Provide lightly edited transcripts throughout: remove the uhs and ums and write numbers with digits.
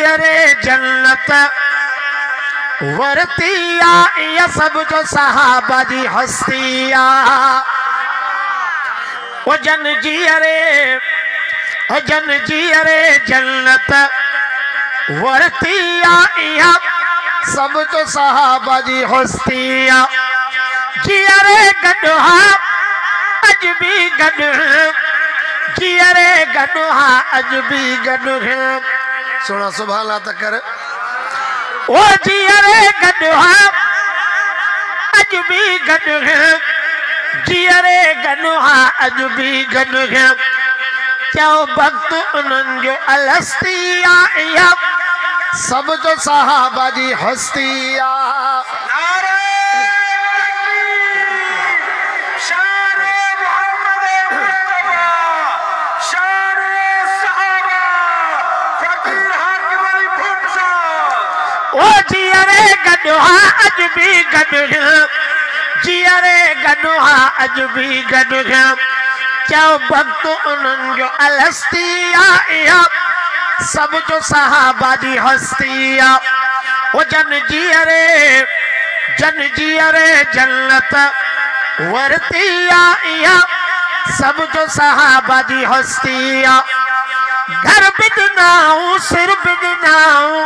जीअरे जन्नत वरतिया या सब जो सहाबा जी हस्तिया ओ जन जीअरे जन्नत वरतिया या सब जो सहाबा जी हस्तिया जीअरे गॾहा अज भी गॾ जीअरे गॾहा अज भी गॾ सोना सुभान अल्लाह तक कर ओ जीअरे गॾहा अज भी गॾ जीअरे गॾहा अज भी गॾ चओ वक्त उन्हनि जो अलस्तिया या सब जो सहाबा जी हस्तिया ओ जीअरे गॾहा अज भी गॾ जीअरे गॾहा अज भी गॾ चओ वक्त उन्हनि जो अलस्तिया या सब जो सहाबा जी हस्तिया ओ जन जीअरे जन्नत वरतिया या सब जो सहाबा जी हस्तिया घर बिदनाऊं सिर बिदनाऊं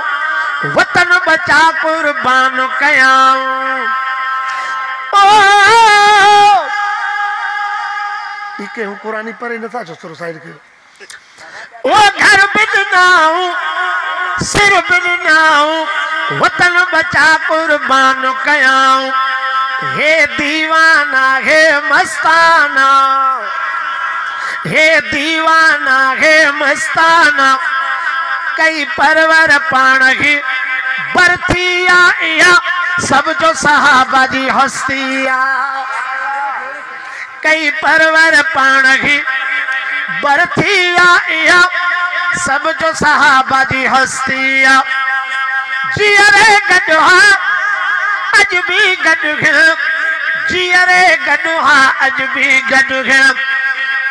वतन बचा कुर्बान कयाऊं ओ इके हूं कुरानी परे नथा छो साइड के ओ घर बिदनाऊं सिर बिदनाऊं वतन बचा कुर्बान कयाऊं हे दीवाना हे मस्ताना हे दीवाना हे मस्ताना कई परवर पाण ही बरतिया या सब जो सहाबा जी हस्तिया कई परवर पाण ही बरतिया या सब जो सहाबा जी हस्तिया जीअरे गॾहा अज भी गॾ जीअरे गॾहा अज भी गॾ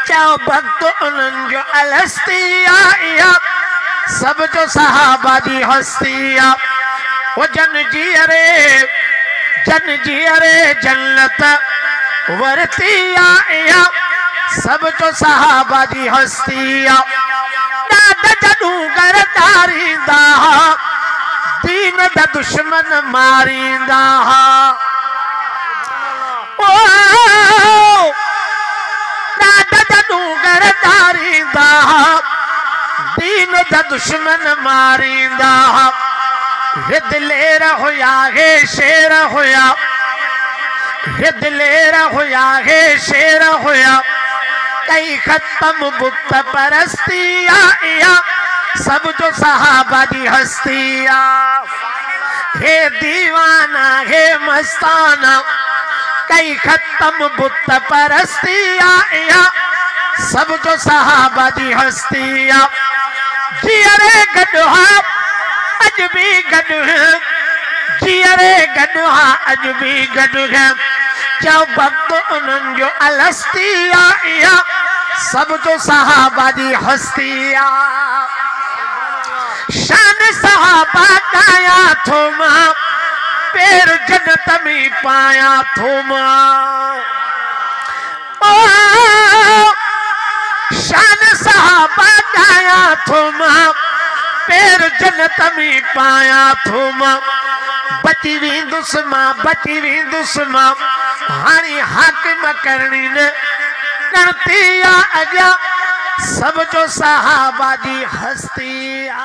चओ वक्त उन्हनि जो अलस्तिया या सब जो सहाबा जी हस्तिया ओ जन जीअरे जन्नत वरतिया या सब जो सहाबा जी हस्तिया ॾाढ जॾूं गरदारींदा दीन दा दुश्मन मारींदा ओ ॾाढ जॾूं गरदारींदा दीन दा दुश्मन मारींदा हे दिलेर हुया हे शेर हुया हे दिलेर हुया हे शेर हुया कई खत्म बुत परस्तिया या सब जो सहाबा जी हस्तिया हे दीवाना हे मस्ताना कई खत्म बुत परस्तिया या सब जो सहाबा जी हस्तिया जीअरे गॾहा अज भी गॾ जीअरे गॾहा अज भी गॾ चओ वक्त उन्हनि जो अलस्तिया या सब जो सहाबा जी हस्तिया शान सहाबा गाया थो मां पैर जन्नत में पाया थो मां ओ शान सहाबा गाया थो मां पैर जन्नत में पाया थो मां बची वेंदुसि मां हाणे हाकिम करणी न गणती अॻियां सब जो सहाबा जी हस्तिया।